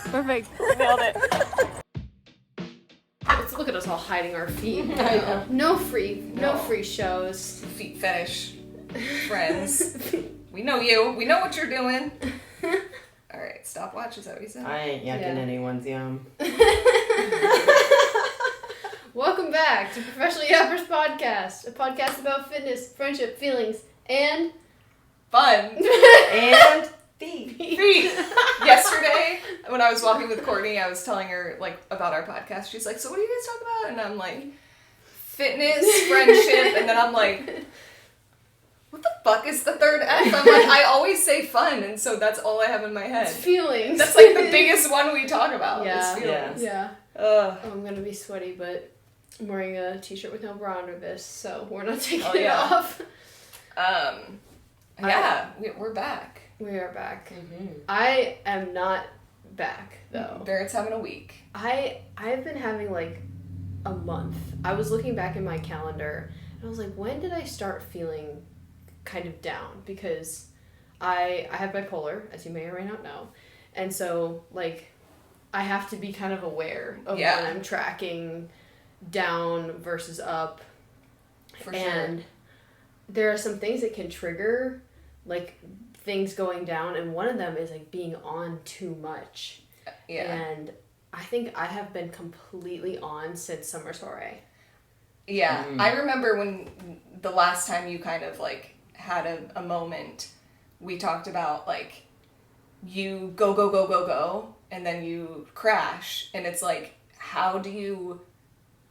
Perfect. Nailed it. Let's look at us all hiding our feet. I know. No free shows. Feet fetish friends. We know you. We know what you're doing. Alright, stopwatch, is that what you said? I ain't yucking anyone's yum. Welcome back to Professional Yappers Podcast, a podcast about fitness, friendship, feelings, and fun. And feet. Yesterday, when I was walking with Courtney, I was telling her like about our podcast. She's like, "So what do you guys talk about?" And I'm like, "Fitness, friendship," and then I'm like, what the fuck is the third F? I'm like, I always say fun, and so that's all I have in my head. it's feelings. That's like the biggest one we talk about. Yeah. Is feelings. Yeah. Ugh. I'm gonna be sweaty, but I'm wearing a t-shirt with no bra under this, so we're not taking Oh, yeah. it off. Yeah, we're back. We are back. Mm-hmm. I am not back, though. Barrett's having a week. I've been having, like, a month. I was looking back in my calendar, and I was like, when did I start feeling kind of down? Because I have bipolar, as you may or may not know, and so, like, I have to be kind of aware of when I'm tracking down versus up. For and sure. there are some things that can trigger, like, things going down, and one of them is, like, being on too much. Yeah. And I think I have been completely on since summer soiree. Yeah. I remember when the last time you kind of, like, had a moment, we talked about, like, you go, and then you crash, and it's like, how do you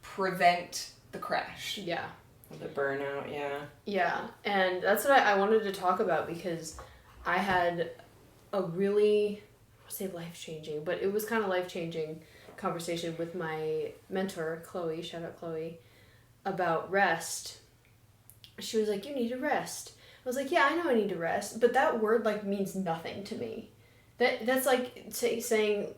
prevent the crash? Yeah. The burnout, yeah. Yeah, and that's what I wanted to talk about, because I had a really, I would say life-changing, but it was kind of life-changing conversation with my mentor, Chloe, shout out Chloe, about rest. She was like, you need to rest. I was like, yeah, I know I need to rest, but that word, like, means nothing to me. That's like saying,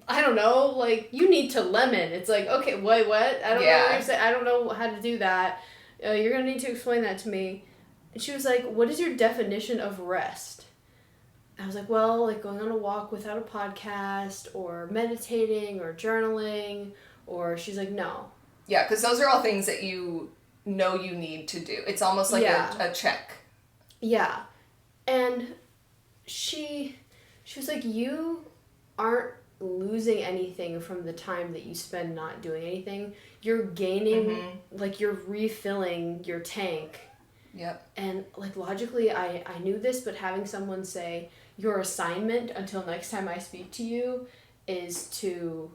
I don't know, like, you need to lemon. It's like, okay, wait, what? I don't know what you're saying. I don't know how to do that. You're going to need to explain that to me. And she was like, what is your definition of rest? I was like, well, like going on a walk without a podcast, or meditating, or journaling, or she's like, no. Yeah, because those are all things that you know you need to do. It's almost like a check. Yeah. And she was like, you aren't losing anything from the time that you spend not doing anything. You're gaining, like, you're refilling your tank. Yep. And, like, logically, I knew this, but having someone say, your assignment until next time I speak to you is to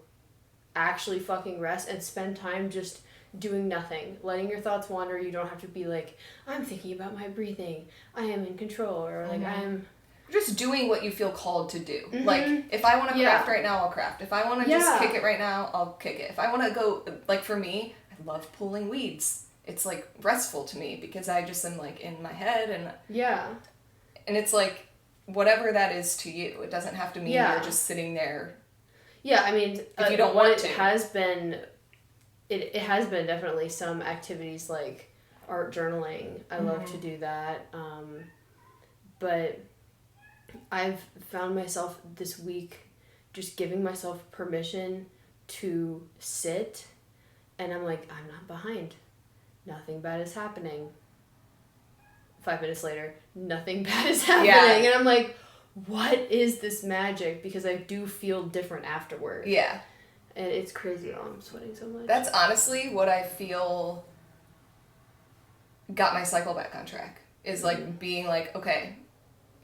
actually fucking rest and spend time just doing nothing, letting your thoughts wander. You don't have to be like, I'm thinking about my breathing, I am in control, or like I'm just doing what you feel called to do. Like, if I want to craft right now, I'll craft. If I want to just kick it right now, I'll kick it. If I want to go, like, for me, I love pulling weeds. It's, like, restful to me because I just am, like, in my head, and and it's like, whatever that is to you, it doesn't have to mean you're just sitting there. Yeah, I mean, if you don't want it to. has been, it has been definitely some activities like art journaling. I love to do that, but I've found myself this week just giving myself permission to sit, and I'm like, I'm not behind. Nothing bad is happening. 5 minutes later, nothing bad is happening. Yeah. And I'm like, what is this magic? Because I do feel different afterward. Yeah. And it's crazy. Oh, I'm sweating so much. That's honestly what I feel got my cycle back on track. Is like being like, okay,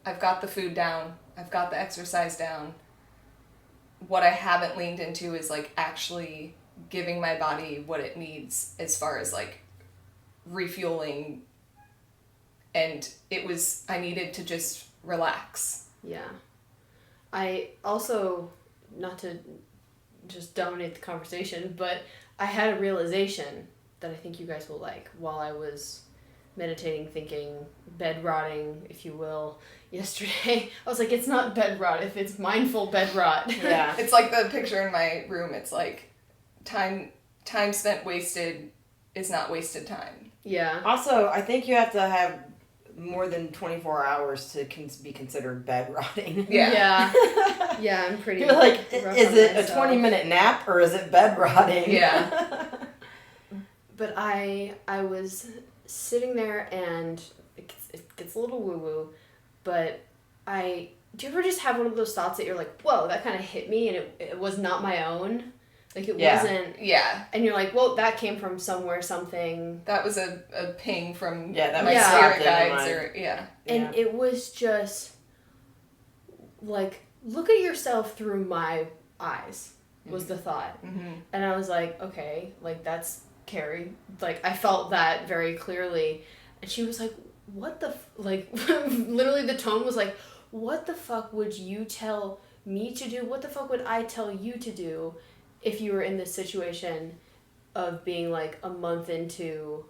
I've got the food down. I've got the exercise down. What I haven't leaned into is like actually giving my body what it needs as far as like refueling. And I needed to just relax. Yeah. I also, not to just dominate the conversation, but I had a realization that I think you guys will like while I was meditating, thinking, bed rotting, if you will, yesterday. I was like, it's not bed rot if it's mindful bed rot. Yeah. It's like the picture in my room. It's like time spent wasted is not wasted time. Yeah. Also, I think you have to have more than 24 hours to be considered bed rotting. Yeah. Yeah, I'm pretty. You're like, rough is on it myself. a 20-minute nap or is it bed rotting? Yeah. But I was sitting there, and it gets a little woo woo, but do you ever just have one of those thoughts that you're like, whoa, that kind of hit me, and it was not my own, like it wasn't. Yeah. And you're like, well, that came from somewhere, something. That was a ping from That my was spirit in guides, my- or And it was just like, look at yourself through my eyes, was the thought. Mm-hmm. And I was like, okay, like that's Carrie. Like I felt that very clearly. And she was like, what the like literally the tone was like, what the fuck would you tell me to do? What the fuck would I tell you to do if you were in this situation of being like a month into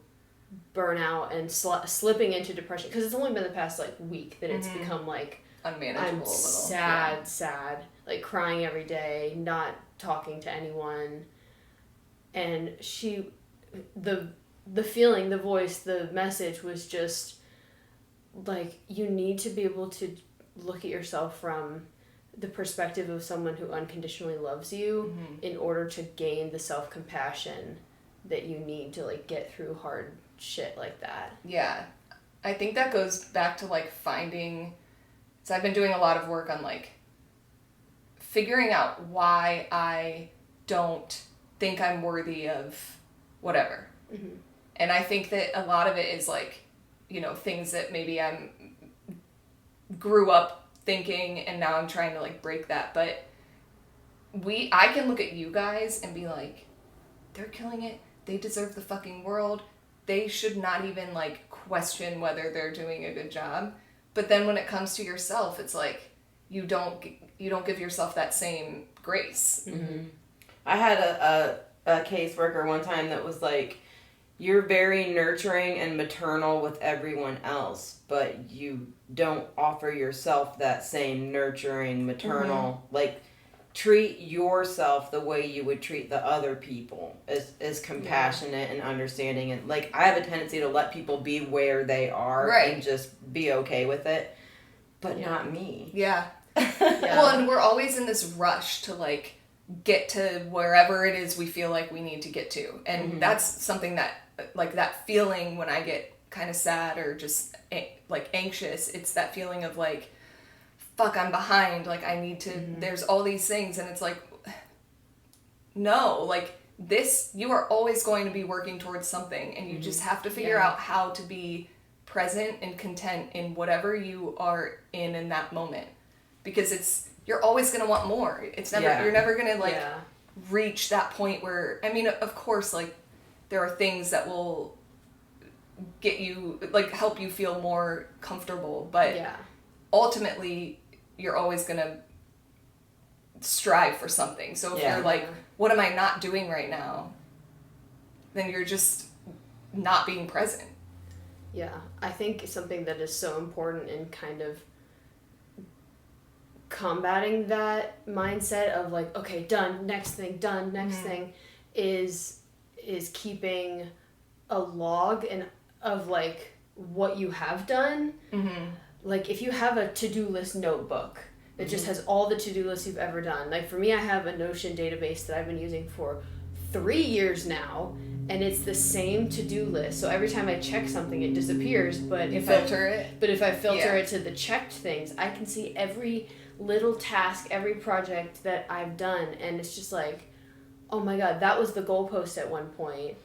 burnout and slipping into depression? Because it's only been the past like week that it's become like unmanageable. I'm a little. sad, like crying every day, not talking to anyone. And the feeling, the voice, the message was just like, you need to be able to look at yourself from the perspective of someone who unconditionally loves you in order to gain the self-compassion that you need to like get through hard shit like that. Yeah. I think that goes back to like finding, so I've been doing a lot of work on like figuring out why I don't think I'm worthy of whatever. Mm-hmm. And I think that a lot of it is like, things that maybe I'm grew up thinking and now I'm trying to like break that. But I can look at you guys and be like, they're killing it. They deserve the fucking world. They should not even like question whether they're doing a good job. But then when it comes to yourself, it's like you don't give yourself that same grace. Mm-hmm. I had a caseworker one time that was like, you're very nurturing and maternal with everyone else, but you don't offer yourself that same nurturing, maternal, like treat yourself the way you would treat the other people as compassionate and understanding. And like, I have a tendency to let people be where they are and just be okay with it, but not me. Yeah. Well, and we're always in this rush to like get to wherever it is we feel like we need to get to. And that's something that, like that feeling when I get kind of sad or just like anxious, it's that feeling of like, fuck, I'm behind, like I need to, there's all these things, and it's like, no, like this, you are always going to be working towards something, and you just have to figure out how to be present and content in whatever you are in that moment, because you're always going to want more. It's never, you're never going to like reach that point where, I mean, of course, like there are things that will get you, like help you feel more comfortable, but ultimately you're always going to strive for something. So if you're like, what am I not doing right now? Then you're just not being present. Yeah, I think something that is so important in kind of combating that mindset of like, okay, done, next thing, done, next thing, is keeping a log of like what you have done. Like if you have a to-do list notebook that just has all the to-do lists you've ever done. Like for me, I have a Notion database that I've been using for 3 years now, and it's the same to-do list. So every time I check something, it disappears. But if I filter it to the checked things, I can see every little task, every project that I've done, and it's just like, oh my god, that was the goalpost at one point,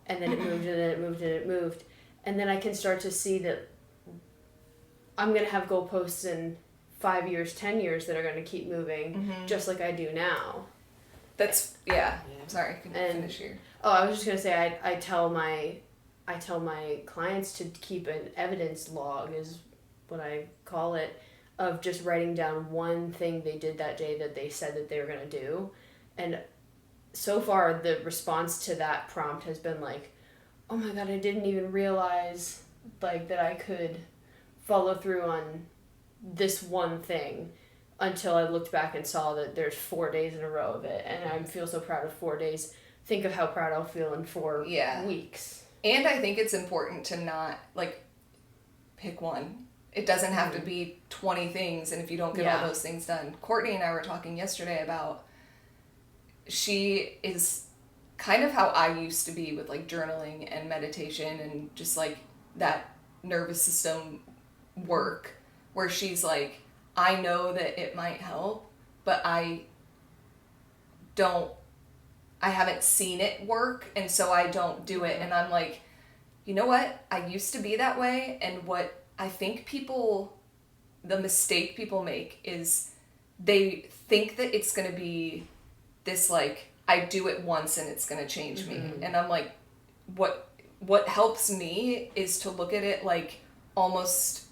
and then it moved, and then it moved, and it moved, and then I can start to see that I'm gonna have goalposts in 5 years, 10 years that are gonna keep moving, just like I do now. That's Sorry, can you finish here? Oh, I was just gonna say I tell my clients to keep an evidence log, is what I call it, of just writing down one thing they did that day that they said that they were gonna do, and so far the response to that prompt has been like, oh my god, I didn't even realize like that I could follow through on this one thing until I looked back and saw that there's 4 days in a row of it, and I feel so proud of 4 days. Think of how proud I'll feel in 4 weeks. And I think it's important to not, like, pick one. It doesn't have to be 20 things, and if you don't get all those things done. Courtney and I were talking yesterday about, she is kind of how I used to be with like journaling and meditation and just like that nervous system work, where she's like, I know that it might help, but I haven't seen it work, and so I don't do it. And I'm like, you know what? I used to be that way, and what I think the mistake people make is they think that it's going to be this, like, I do it once and it's going to change me. And I'm like, what helps me is to look at it like almost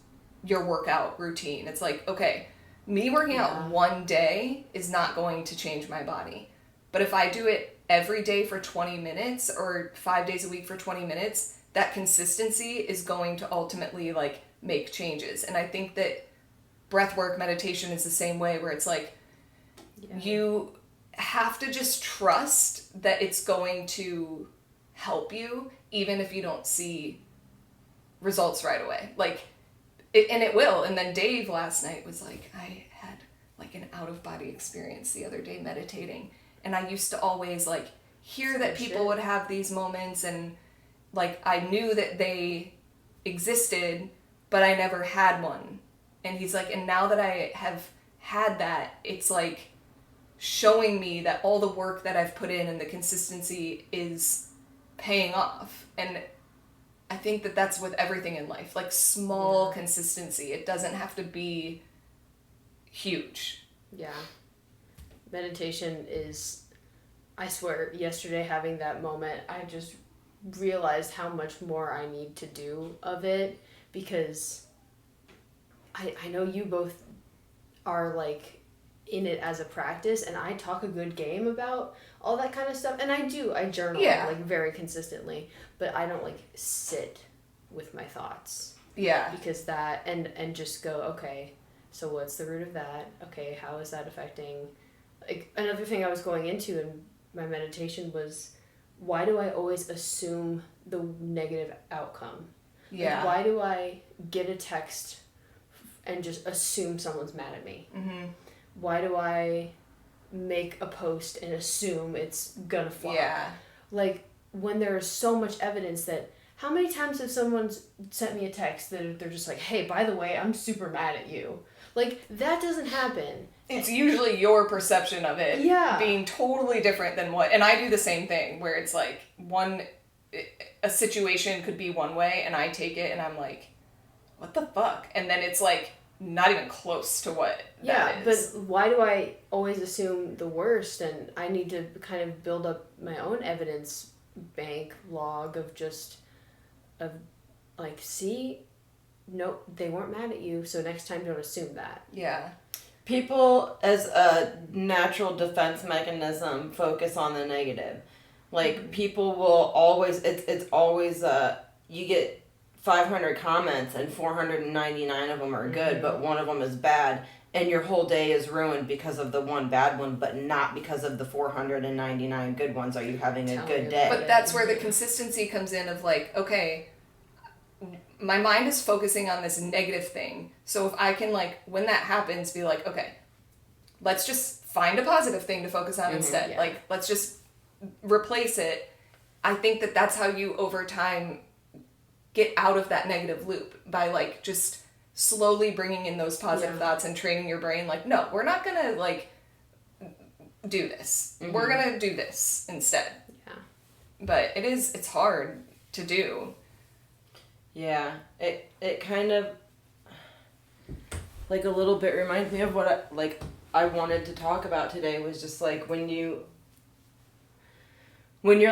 your workout routine. It's like, okay, me working out one day is not going to change my body. But if I do it every day for 20 minutes or 5 days a week for 20 minutes, that consistency is going to ultimately like make changes. And I think that breath work, meditation is the same way, where it's like, you have to just trust that it's going to help you, even if you don't see results right away. Like, and it will. And then Dave last night was like, I had like an out-of-body experience the other day meditating. And I used to always like hear that people would have these moments, and like I knew that they existed, but I never had one. And he's like, and now that I have had that, it's like showing me that all the work that I've put in and the consistency is paying off. And I think that that's with everything in life, like small consistency. It doesn't have to be huge. Yeah. Meditation is, I swear, yesterday having that moment, I just realized how much more I need to do of it, because I know you both are like in it as a practice, and I talk a good game about all that kind of stuff, and I journal like very consistently, but I don't like sit with my thoughts. Yeah. Because that, and just go, okay, so what's the root of that? Okay, how is that affecting? Like, another thing I was going into in my meditation was, why do I always assume the negative outcome? Yeah. Like, why do I get a text and just assume someone's mad at me? Mm-hmm. Why do I make a post and assume it's gonna flop? Yeah. Like, when there's so much evidence that, how many times have someone sent me a text that they're just like, hey, by the way, I'm super mad at you? Like, that doesn't happen. It's usually your perception of it being totally different than what, and I do the same thing, where it's like a situation could be one way, and I take it and I'm like, what the fuck? And then it's like not even close to what that is. But why do I always assume the worst? And I need to kind of build up my own evidence bank log of like, see, no, they weren't mad at you, so next time don't assume that. Yeah. People, as a natural defense mechanism, focus on the negative. Like, people will always, it's always, you get 500 comments and 499 of them are good, but one of them is bad, and your whole day is ruined because of the one bad one, but not because of the 499 good ones. Are you having a good day? But that's where the consistency comes in of like, okay, my mind is focusing on this negative thing. So if I can, like, when that happens, be like, okay, let's just find a positive thing to focus on instead. Yeah. Like, let's just replace it. I think that that's how you, over time, get out of that negative loop, by, like, just slowly bringing in those positive thoughts and training your brain. Like, no, we're not going to, like, do this. Mm-hmm. We're going to do this instead. Yeah. But it's hard to do. Yeah, it kind of, like, a little bit reminds me of what I wanted to talk about today, was just like when you're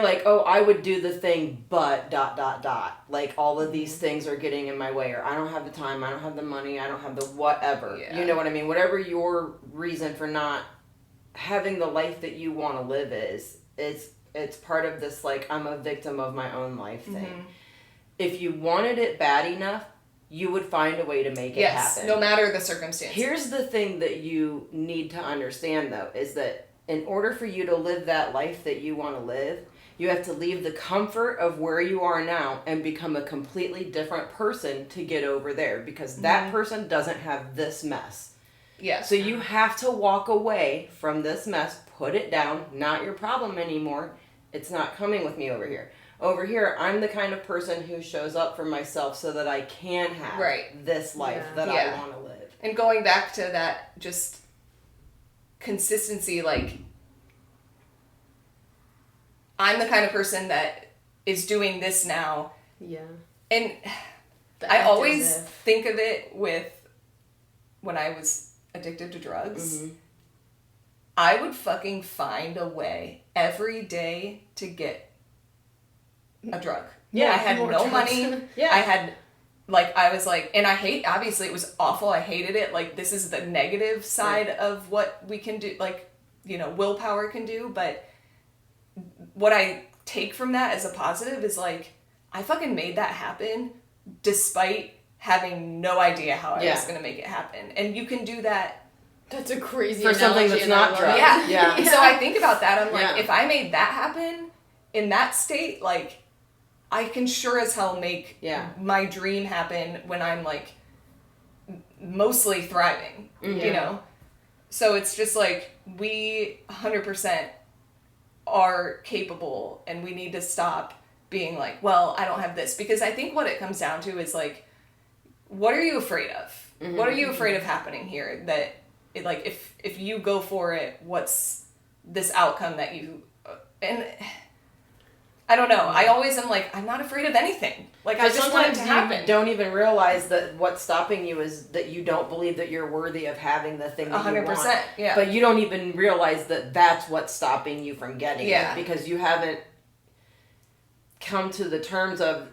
like, oh, I would do the thing, but ... like, all of these things are getting in my way, or I don't have the time, I don't have the money, I don't have the whatever. Yeah. You know what I mean? Whatever your reason for not having the life that you want to live is, it's part of this, like, I'm a victim of my own life thing. Mm-hmm. If you wanted it bad enough, you would find a way to make it happen. No matter the circumstances. Here's the thing that you need to understand, though, is that in order for you to live that life that you want to live, You have to leave the comfort of where you are now and become a completely different person to get over there, because that person doesn't have this mess. Yeah. So you have to walk away from this mess, put it down, not your problem anymore. It's not coming with me over here. Over here, I'm the kind of person who shows up for myself so that I can have this life that I want to live. And going back to that, just consistency, like, I'm the kind of person that is doing this now. Yeah. And I always think of it with when I was addicted to drugs. Mm-hmm. I would fucking find a way every day to get a drug. Yeah. I had no drugs. money. Yeah. I had, like, I was like, and obviously it was awful. I hated it. Like, this is the negative side of what we can do, like, you know, willpower can do. But what I take from that as a positive is, like, I fucking made that happen despite having no idea how I was going to make it happen. And you can do that. That's a crazy for something that's not drugs. Yeah. So I think about that. I'm like, if I made that happen in that state, like, I can sure as hell make my dream happen when I'm, like, mostly thriving, you know? So it's just like, we 100% are capable, and we need to stop being like, well, I don't have this. Because I think what it comes down to is, like, what are you afraid of? Mm-hmm. What are you afraid of happening here? That, it, like, if you go for it, what's this outcome that you... And I don't know. I always am like, I'm not afraid of anything. Like, I just want it to happen. You don't even realize that what's stopping you is that you don't believe that you're worthy of having the thing that 100%, you want. Yeah. But you don't even realize that that's what's stopping you from getting it, because you haven't come to the terms of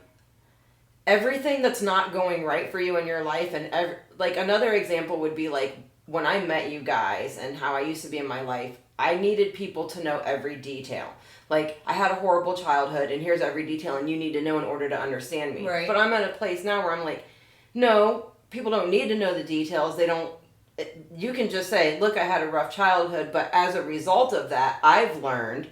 everything that's not going right for you in your life. And like, another example would be, like, when I met you guys and how I used to be in my life, I needed people to know every detail. Like, I had a horrible childhood, and here's every detail, and you need to know in order to understand me. Right. But I'm at a place now where I'm like, no, people don't need to know the details. They don't. You can just say, look, I had a rough childhood, but as a result of that, I've learned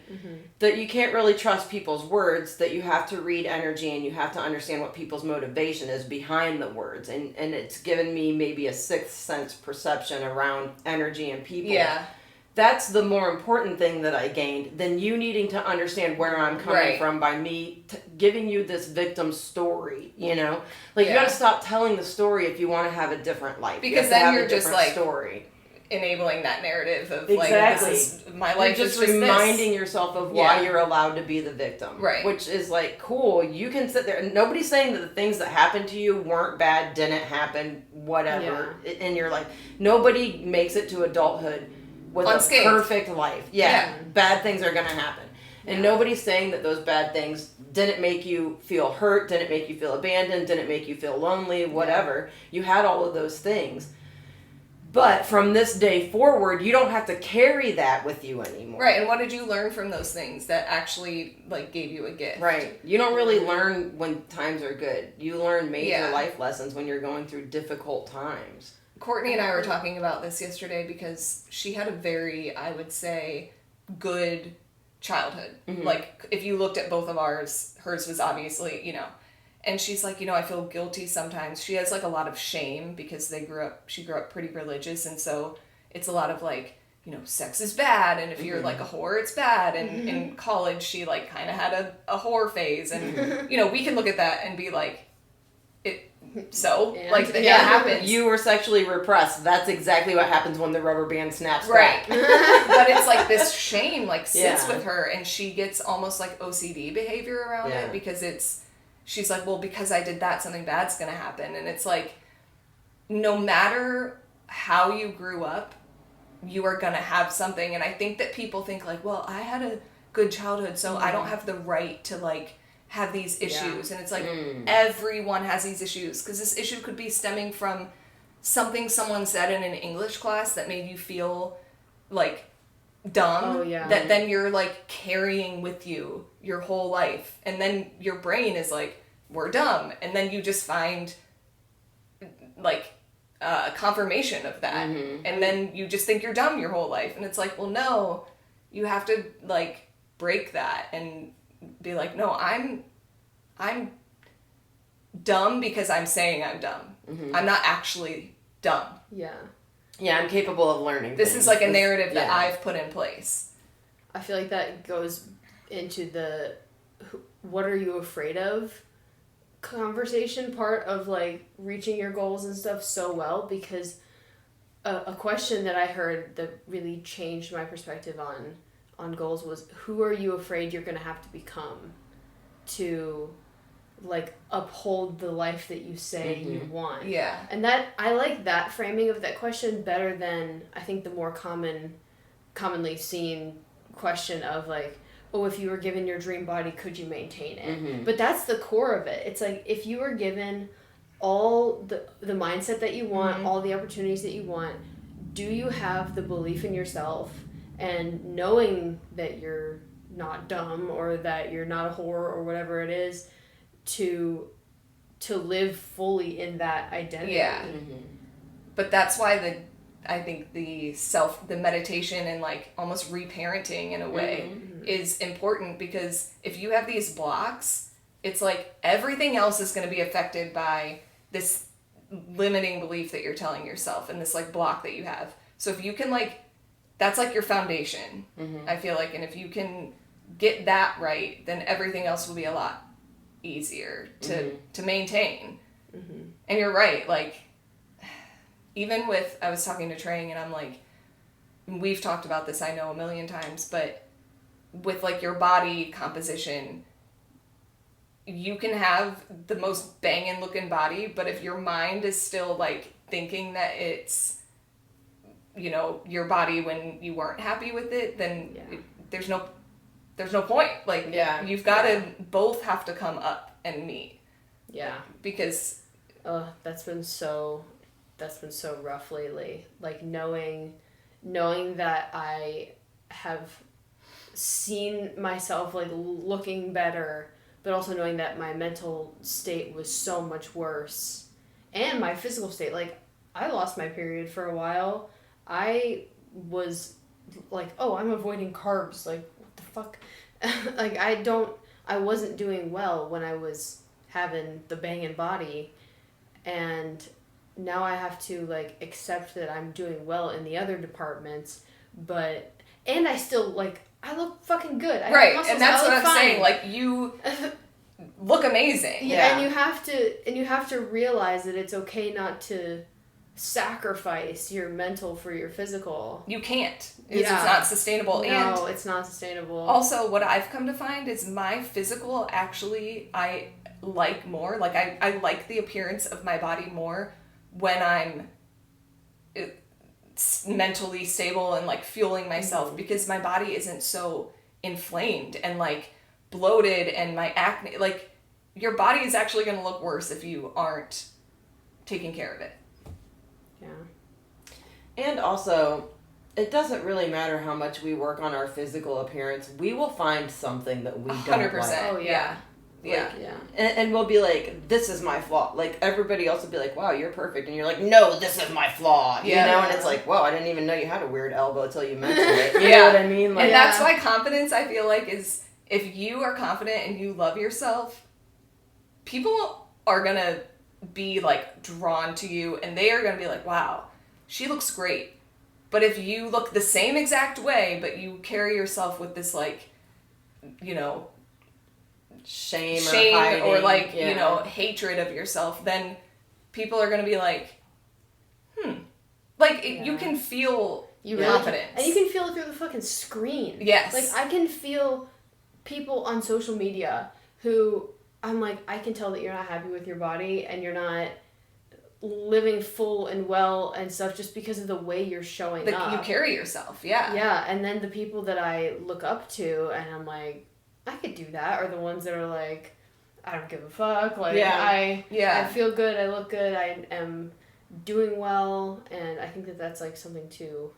that you can't really trust people's words, that you have to read energy, and you have to understand what people's motivation is behind the words. And it's given me maybe a sixth sense perception around energy and people. Yeah. That's the more important thing that I gained than you needing to understand where I'm coming from by me giving you this victim story, you know? Like, you gotta stop telling the story if you want to have a different life. Because then you're just, like, story. Enabling that narrative of, like, this is, my life is just reminding yourself of why you're allowed to be the victim. Right. Which is, like, cool. You can sit there, and nobody's saying that the things that happened to you weren't bad, didn't happen, whatever, in your life. Nobody makes it to adulthood with unscathed. A perfect life. Yeah. Bad things are going to happen. And nobody's saying that those bad things didn't make you feel hurt, didn't make you feel abandoned, didn't make you feel lonely, whatever. You had all of those things. But from this day forward, you don't have to carry that with you anymore. Right. And what did you learn from those things that actually, like, gave you a gift? Right. You don't really learn when times are good. You learn major life lessons when you're going through difficult times. Courtney and I were talking about this yesterday because she had a very, I would say, good childhood. Mm-hmm. Like, if you looked at both of ours, hers was obviously, you know, and she's like, you know, I feel guilty sometimes. She has, like, a lot of shame because she grew up pretty religious, and so it's a lot of, like, you know, sex is bad, and if you're, like, a whore, it's bad, and in college, she, like, kind of had a whore phase, and, you know, we can look at that and be like, like, that happens. You were sexually repressed. That's exactly what happens when the rubber band snaps right. back. But it's like this shame, like, sits with her, and she gets almost like OCD behavior around it because she's like, well, because I did that, something bad's gonna happen. And it's like, no matter how you grew up, you are gonna have something. And I think that people think, like, well, I had a good childhood, so I don't have the right to, like, have these issues. And it's like, everyone has these issues, because this issue could be stemming from something someone said in an English class that made you feel, like, dumb, that then you're, like, carrying with you your whole life, and then your brain is like, we're dumb, and then you just find, like, confirmation of that, and then you just think you're dumb your whole life, and it's like, well, no, you have to, like, break that and be like, no, I'm dumb because I'm saying I'm dumb. Mm-hmm. I'm not actually dumb. Yeah. Yeah, I'm capable of learning. This is like a narrative that I've put in place. I feel like that goes into the what are you afraid of conversation part of like reaching your goals and stuff so well, because a question that I heard that really changed my perspective on goals was, who are you afraid you're going to have to become to like uphold the life that you say you want? Yeah. And that, I like that framing of that question better than I think the more commonly seen question of like, oh, if you were given your dream body, could you maintain it? But that's the core of it. It's like, if you were given all the mindset that you want, all the opportunities that you want, do you have the belief in yourself and knowing that you're not dumb or that you're not a whore or whatever it is to live fully in that identity? Yeah. But that's why I think the meditation and like almost reparenting in a way is important, because if you have these blocks, it's like everything else is going to be affected by this limiting belief that you're telling yourself and this like block that you have. So if you can like, that's like your foundation, I feel like, and if you can get that right, then everything else will be a lot easier to maintain. And you're right, like, even with, I was talking to Trang and I'm like, we've talked about this, I know, a million times, but with like your body composition, you can have the most banging looking body, but if your mind is still like thinking that it's, you know, your body when you weren't happy with it, then there's no point. Like, you've got to both have to come up and meet. Yeah. Because that's been so rough lately. Like knowing that I have seen myself like looking better, but also knowing that my mental state was so much worse, and my physical state. Like, I lost my period for a while. I was like, oh, I'm avoiding carbs. Like, what the fuck? Like, I wasn't doing well when I was having the banging body, and now I have to like accept that I'm doing well in the other departments, and I still like, I look fucking good. I right, have muscles, and that's what I'm fine. saying. Like, you look amazing. Yeah, and you have to realize that it's okay not to sacrifice your mental for your physical. You can't. It's not sustainable. No, it's not sustainable. Also, what I've come to find is my physical actually I like more. Like, I like the appearance of my body more when I'm mentally stable and like fueling myself, because my body isn't so inflamed and like bloated, and my acne, like, your body is actually going to look worse if you aren't taking care of it. Yeah. And also, it doesn't really matter how much we work on our physical appearance. We will find something that we 100%. don't like. Oh yeah. Yeah. Yeah. And we'll be like, this is my flaw. Like, everybody else will be like, wow, you're perfect. And you're like, no, this is my flaw. You know? And it's like, whoa, I didn't even know you had a weird elbow until you mentioned it. You know what I mean? Like, and that's why confidence, I feel like, is, if you are confident and you love yourself, people are going to be like drawn to you, and they are going to be like, wow, she looks great. But if you look the same exact way, but you carry yourself with this, like, you know, shame or like, you know, hatred of yourself, then people are going to be like, like, you can feel confidence. And you can feel it through the fucking screen. Yes. Like, I can feel people on social media who I'm like, I can tell that you're not happy with your body and you're not living full and well and stuff just because of the way you're showing up. You carry yourself, yeah. Yeah, and then the people that I look up to and I'm like, I could do that, are the ones that are like, I don't give a fuck. Like, I feel good, I look good, I am doing well, and I think that that's like something to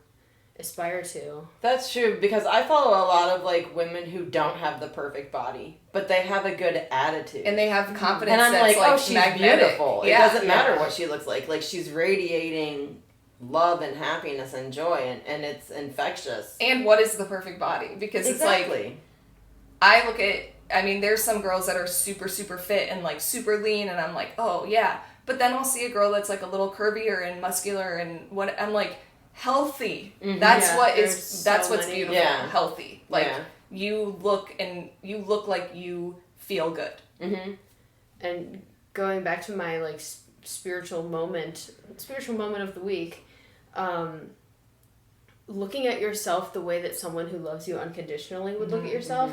aspire to. That's true, because I follow a lot of like women who don't have the perfect body, but they have a good attitude. And they have confidence. And I'm that's like, oh, she's magnetic. beautiful. Yeah. It doesn't matter what she looks like. Like, she's radiating love and happiness and joy, and it's infectious. And what is the perfect body? Because it's exactly. like, I look at, I mean, there's some girls that are super, super fit and, like, super lean, and I'm like, oh, yeah. But then I'll see a girl that's, like, a little curvier and muscular and what, I'm like, healthy. Mm-hmm. That's Yeah, what's beautiful. Yeah. Healthy. Like, Yeah. you look like you feel good. Mm-hmm. And going back to my, like, spiritual moment of the week, looking at yourself the way that someone who loves you unconditionally would look at yourself.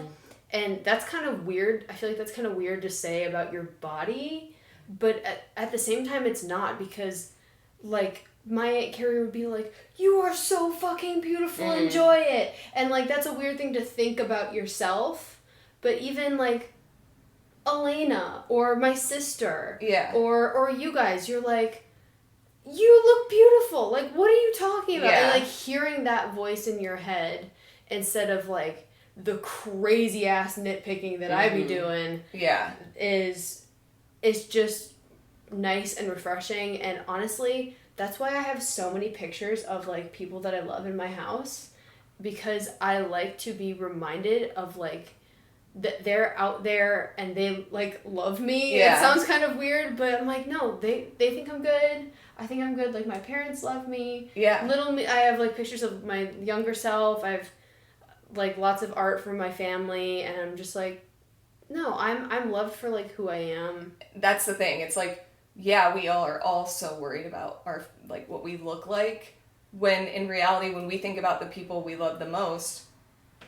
And that's kind of weird. I feel like that's kind of weird to say about your body, but at the same time it's not, because, like, my Aunt Carrie would be like, you are so fucking beautiful, enjoy it. And, like, that's a weird thing to think about yourself. But even, like, Elena or my sister or you guys, you're like, you look beautiful. Like, what are you talking about? Yeah. And, like, hearing that voice in your head instead of, like, the crazy ass nitpicking that I be doing is just nice and refreshing. And honestly, that's why I have so many pictures of, like, people that I love in my house, because I like to be reminded of, like, that they're out there and they, like, love me. It sounds kind of weird, but I'm like, no, they think I'm good. I think I'm good. Like, my parents love me. Little me, I have, like, pictures of my younger self. I have, like, lots of art from my family, and I'm just like, no, I'm loved for, like, who I am. That's the thing. It's like, yeah, we all are all so worried about our, like, what we look like, when in reality, when we think about the people we love the most,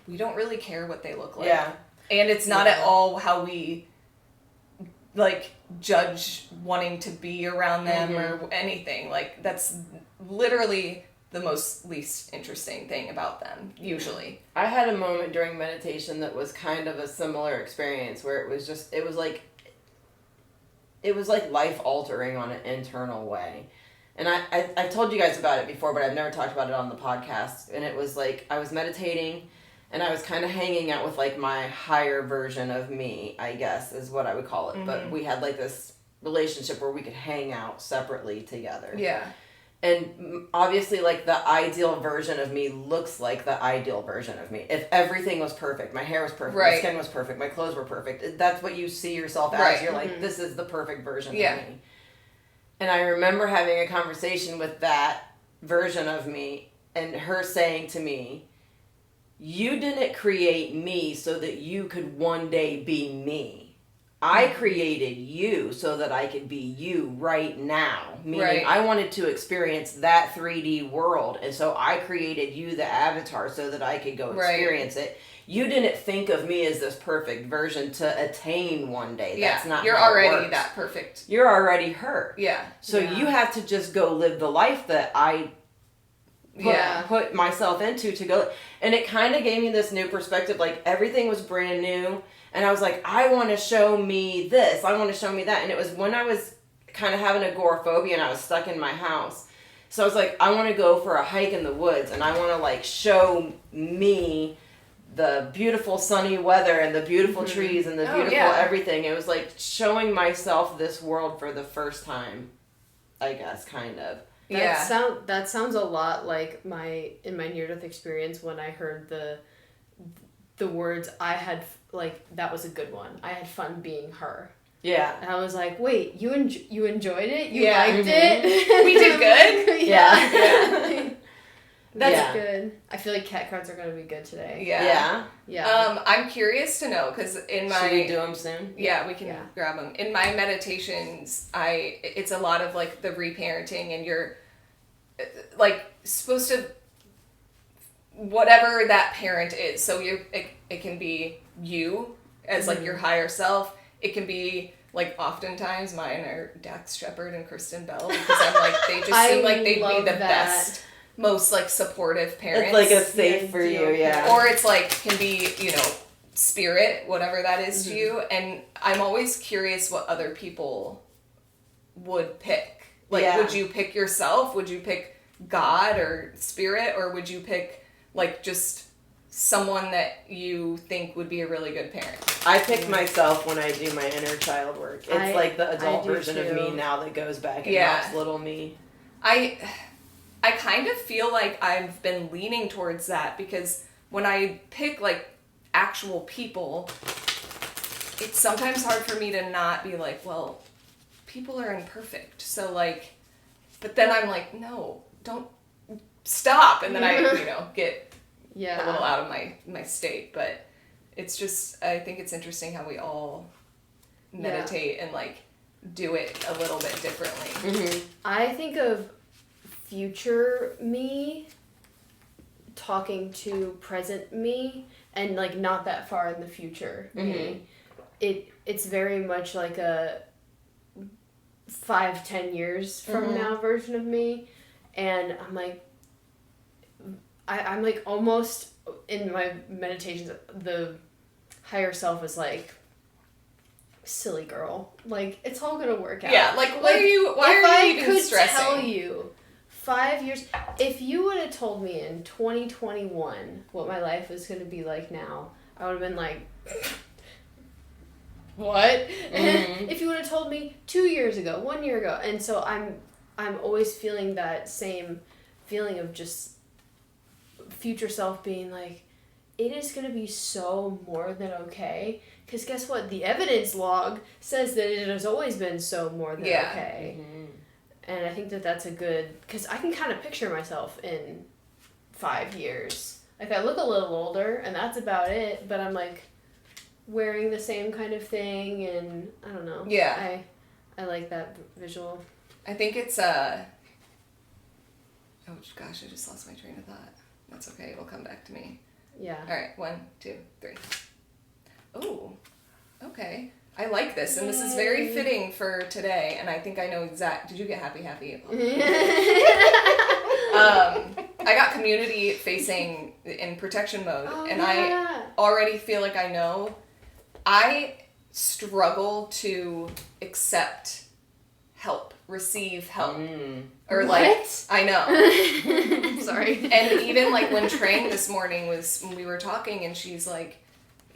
we don't really care what they look like. Yeah. And it's not at all how we, like, judge wanting to be around them or anything. Like, that's literally the most least interesting thing about them, usually. I had a moment during meditation that was kind of a similar experience, where it was like life altering on an internal way. And I've told you guys about it before, but I've never talked about it on the podcast. And it was like, I was meditating and I was kind of hanging out with, like, my higher version of me, I guess is what I would call it. But we had, like, this relationship where we could hang out separately together. Yeah. And obviously, like, the ideal version of me looks like the ideal version of me. If everything was perfect, my hair was perfect, my skin was perfect, my clothes were perfect, that's what you see yourself as. Right. You're like, this is the perfect version of me. And I remember having a conversation with that version of me, and her saying to me, you didn't create me so that you could one day be me. I created you so that I could be you right now. Meaning I wanted to experience that 3D world. And so I created you, the avatar, so that I could go experience it. You didn't think of me as this perfect version to attain one day. That's not you're how it already works. that perfect. You're already her. Yeah. So you have to just go live the life that I put myself into to go. And it kind of gave me this new perspective. Like, everything was brand new. And I was like, I want to show me this. I want to show me that. And it was when I was kind of having agoraphobia and I was stuck in my house. So I was like, I want to go for a hike in the woods. And I want to, like, show me the beautiful sunny weather and the beautiful trees and the beautiful everything. It was like showing myself this world for the first time, I guess, kind of. That sounds a lot like in my near-death experience when I heard the words, I had, like, that was a good one. I had fun being her. Yeah. And I was like, wait, you enjoyed it? You liked it? We did good? Yeah. That's good. I feel like cat cards are going to be good today. Yeah. I'm curious to know, because in my... Should we do them soon? Yeah, we can grab them. In my meditations, it's a lot of, like, the reparenting, and you're, like, supposed to... whatever that parent is. So it can be you as, like, your higher self. It can be, like, oftentimes mine are Dax Shepard and Kristen Bell, because I'm like, they just seem like they'd be the best, most, like, supportive parents. It's like a safe for you, Or it's like, can be, you know, spirit, whatever that is to you. And I'm always curious what other people would pick. Like, would you pick yourself? Would you pick God or spirit? Or would you pick, like, just someone that you think would be a really good parent? I pick myself when I do my inner child work. It's like the adult version of me now that goes back and helps little me. I kind of feel like I've been leaning towards that, because when I pick, like, actual people, it's sometimes hard for me to not be like, well, people are imperfect. So, like, but then I'm like, no, don't stop. And then I, get a little out of my state. But it's just, I think it's interesting how we all meditate and, like, do it a little bit differently. Mm-hmm. I think of future me talking to present me and, like, not that far in the future me. It's very much like a 5-10 years from now version of me, and I'm like I'm like almost in my meditations the higher self is like, silly girl, like, it's all gonna work out. Yeah, like, why are you even stressing? If I could tell you 5 years, if you would have told me in 2021 what my life was gonna be like now, I would have been like, what? If you would have told me 2 years ago, 1 year ago. And so I'm always feeling that same feeling of just future self being like, it is going to be so more than okay. Because guess what? The evidence log says that it has always been so more than okay. And I think that that's a good, because I can kind of picture myself in 5 years. Like, I look a little older, and that's about it, but I'm like wearing the same kind of thing, and I don't know. Yeah. I like that visual. I think it's oh gosh, I just lost my train of thought. That's okay, it'll come back to me. Yeah. Alright, 1, 2, 3. Oh, okay. I like this, and this is very fitting for today, and I think I know did you get happy? I got community facing in protection mode, I already feel like I know. I struggle to accept help, receive help. Or like, I know. Sorry. And even like when Trang this morning when we were talking, and she's like,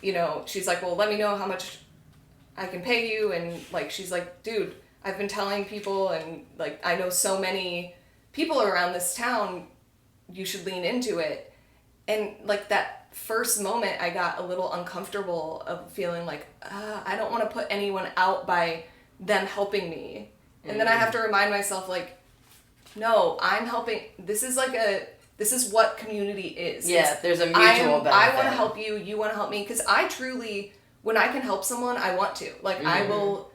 well, let me know how much I can pay you. And like, she's like, dude, I've been telling people, and like, I know so many people around this town, you should lean into it. And like that first moment, I got a little uncomfortable of feeling like, I don't want to put anyone out by them helping me. And then I have to remind myself, like, no, I'm helping. This is what community is. Yeah, there's a mutual benefit. I want to help you, you want to help me. Because I truly, when I can help someone, I want to. Like, I will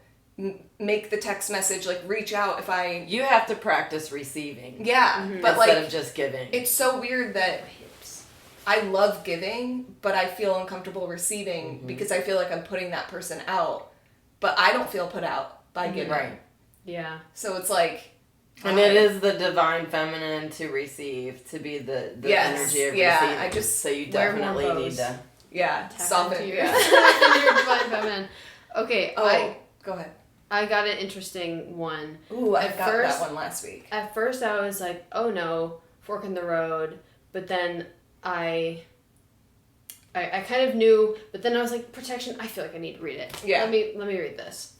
make the text message, like, reach out if I... You have to practice receiving. Yeah, but instead of just giving. It's so weird that I love giving, but I feel uncomfortable receiving because I feel like I'm putting that person out. But I don't feel put out by giving. Right. Yeah. So it's like... And it is the divine feminine to receive, to be the energy of receiving. So you definitely need to... Yeah, soften. Your divine feminine. Okay. Go ahead. I got an interesting one. Ooh, I got that one last week. At first I was like, oh no, fork in the road. But then I kind of knew, but then I was like, protection, I feel like I need to read it. Yeah. Let me read this.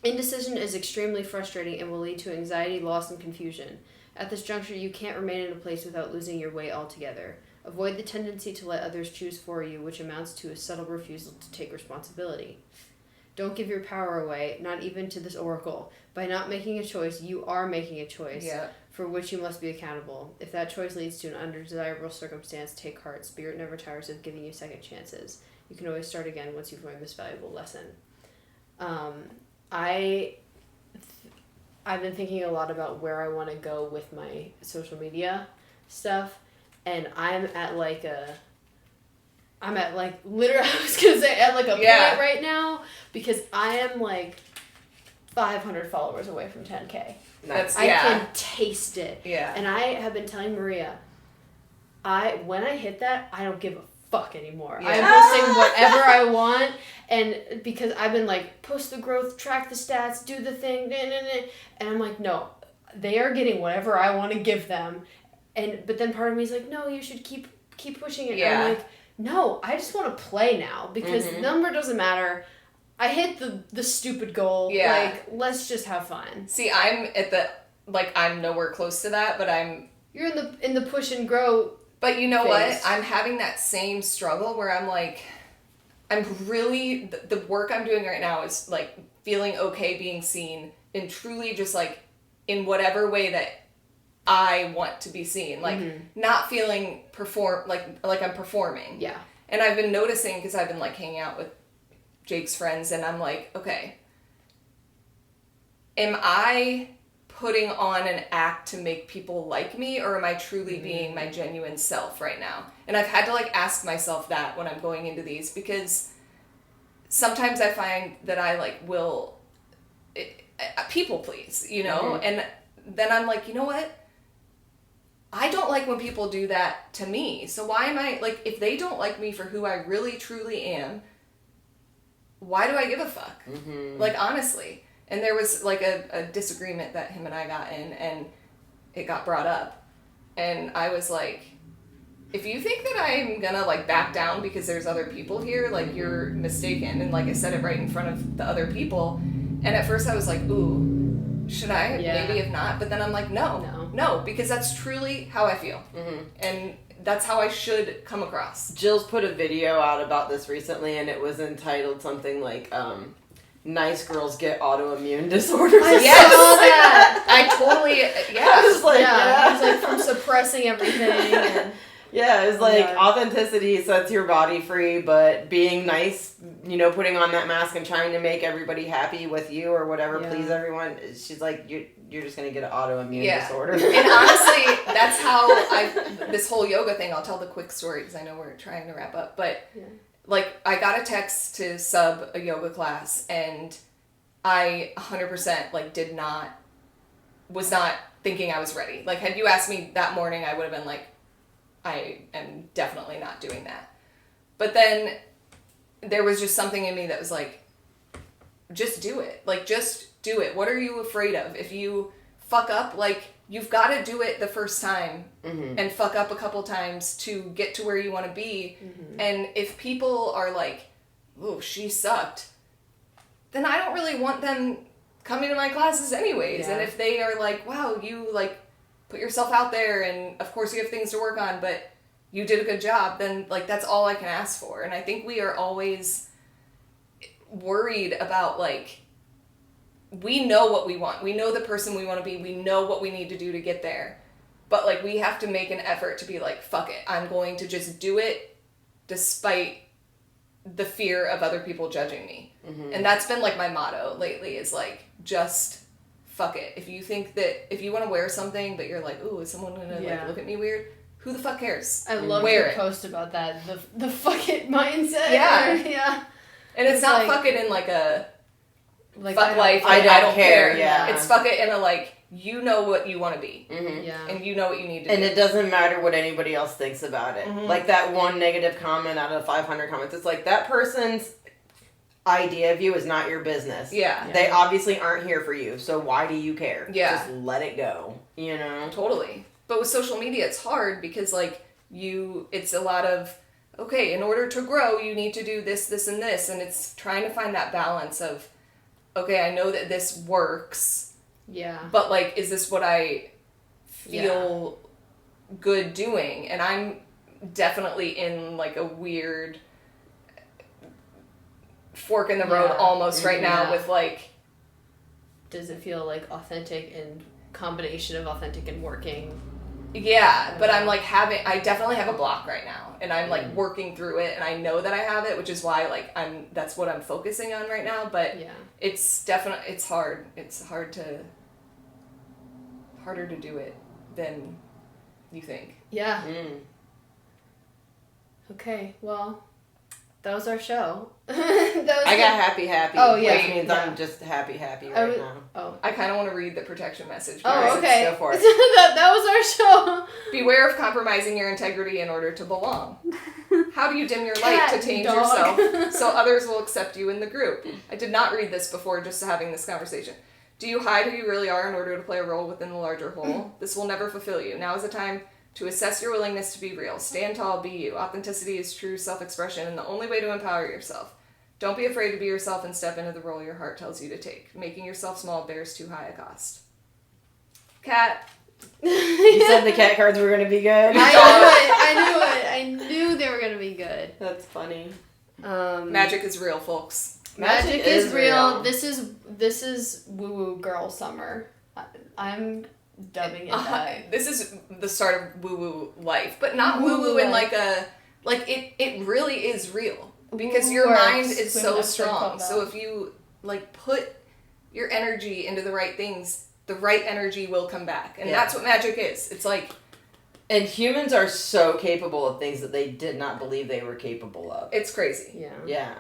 Indecision is extremely frustrating and will lead to anxiety, loss, and confusion. At this juncture, you can't remain in a place without losing your way altogether. Avoid the tendency to let others choose for you, which amounts to a subtle refusal to take responsibility. Don't give your power away, not even to this oracle. By not making a choice, you are making a choice for which you must be accountable. If that choice leads to an undesirable circumstance, take heart. Spirit never tires of giving you second chances. You can always start again once you've learned this valuable lesson. I've been thinking a lot about where I want to go with my social media stuff, and I'm at like literally, I was gonna say at like a point right now, because I am like 500 followers away from 10K. I can taste it. Yeah. And I have been telling Maria, when I hit that, I don't give a fuck anymore. Yeah. I'm posting whatever I want, and because I've been like, post the growth, track the stats, do the thing, and I'm like, no, they are getting whatever I want to give them, but then part of me is like, no, you should keep pushing it. Yeah. And I'm like, no, I just want to play now, because the number doesn't matter. I hit the stupid goal. Yeah. Like, let's just have fun. See, I'm at the, like, I'm nowhere close to that, but you're in the push and grow. But you know phase. What? I'm having that same struggle where I'm like, I'm really, the work I'm doing right now is like feeling okay being seen and truly just like in whatever way that I want to be seen. Like not feeling like I'm performing. Yeah. And I've been noticing, because I've been like hanging out with Jake's friends, and I'm like, okay, am I putting on an act to make people like me, or am I truly being my genuine self right now? And I've had to like ask myself that when I'm going into these, because sometimes I find that I like will people please, you know? And then I'm like, you know what? I don't like when people do that to me. So why am I, like, if they don't like me for who I really truly am, why do I give a fuck? Like, honestly. And there was like a disagreement that him and I got in, and it got brought up. And I was like, if you think that I'm gonna like back down because there's other people here, like, you're mistaken. And like I said it right in front of the other people. And at first I was like, ooh, should I? Yeah. Maybe if not. But then I'm like, no, because that's truly how I feel. And that's how I should come across. Jill's put a video out about this recently, and it was entitled something like, nice girls get autoimmune disorders. I saw that. I totally, I was like, It's like from suppressing everything. And yeah, it's like authenticity sets your body free, but being nice, you know, putting on that mask and trying to make everybody happy with you or whatever, please everyone. She's like, you're just going to get an autoimmune disorder. And honestly, that's how this whole yoga thing, I'll tell the quick story because I know we're trying to wrap up, but like I got a text to sub a yoga class, and I 100% like was not thinking I was ready. Like, had you asked me that morning, I would have been like, I am definitely not doing that. But then there was just something in me that was like, just do it. Like, just do it. What are you afraid of? If you fuck up, like, you've got to do it the first time and fuck up a couple times to get to where you want to be. And if people are like, oh, she sucked, then I don't really want them coming to my classes anyways. And if they are like, wow, you like put yourself out there, and of course you have things to work on, but you did a good job, then like that's all I can ask for. And I think we are always worried about, like, we know what we want. We know the person we want to be. We know what we need to do to get there. But like, we have to make an effort to be like, fuck it. I'm going to just do it despite the fear of other people judging me. And that's been like my motto lately, is like, just fuck it. If you think that, if you want to wear something, but you're like, ooh, is someone going to like look at me weird? Who the fuck cares? I love your post about that. The fuck it mindset. Yeah. And it's not like, fuck it in like a like fuck life. I don't care. Yeah. It's fuck it in a like, you know what you want to be. Yeah. And you know what you need to do. And it doesn't matter what anybody else thinks about it. Like that one negative comment out of 500 comments. It's like, that person's idea of you is not your business. Yeah. They obviously aren't here for you. So why do you care? Yeah. Just let it go. You know? Totally. But with social media, it's hard because like it's a lot of, okay, in order to grow, you need to do this, this, and this. And it's trying to find that balance of, okay, I know that this works. Yeah. But like, is this what I feel good doing? And I'm definitely in like a weird fork in the road almost right now with like, does it feel like authentic and combination of authentic and working? Yeah, but I'm like I definitely have a block right now, and I'm like working through it, and I know that I have it, which is why like that's what I'm focusing on right now. But it's definitely, it's hard. It's harder to do it than you think. Yeah. Okay, well, that was our show. I got happy. Oh, yeah. Which means I'm just happy right now. Oh. I kind of want to read the protection message. Oh, okay. Go for it. that was our show. Beware of compromising your integrity in order to belong. How do you dim your light to change yourself so others will accept you in the group? I did not read this before just having this conversation. Do you hide who you really are in order to play a role within the larger whole? This will never fulfill you. Now is the time to assess your willingness to be real. Stand tall, be you. Authenticity is true self-expression and the only way to empower yourself. Don't be afraid to be yourself and step into the role your heart tells you to take. Making yourself small bears too high a cost. Kat. You said the cat cards were going to be good? I knew it. I knew they were going to be good. That's funny. Magic is real, folks. Magic is real. This is woo-woo girl summer. I'm dubbing it that. This is the start of woo-woo life, but not woo-woo in like a... Like, it really is real. Because your mind is so strong. So if you, like, put your energy into the right things, the right energy will come back. And that's what magic is. It's like... And humans are so capable of things that they did not believe they were capable of. It's crazy. Yeah. Yeah.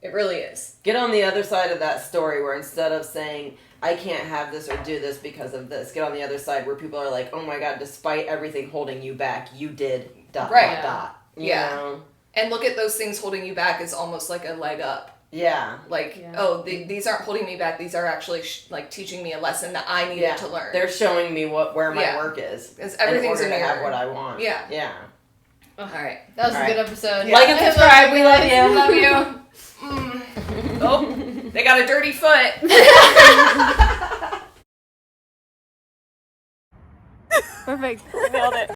It really is. Get on the other side of that story where instead of saying, I can't have this or do this because of this, get on the other side where people are like, oh my God, despite everything holding you back, you did ... You know? And look at those things holding you back as almost like a leg up. Yeah. Like, these aren't holding me back. These are actually like teaching me a lesson that I needed to learn. They're showing me where my work is. Because everything's in order a to mirror. have what I want. Yeah. Yeah. All right. That was a good episode. Yeah. Like and subscribe. We love you. Love you. Oh, they got a dirty foot. Perfect. Nailed it.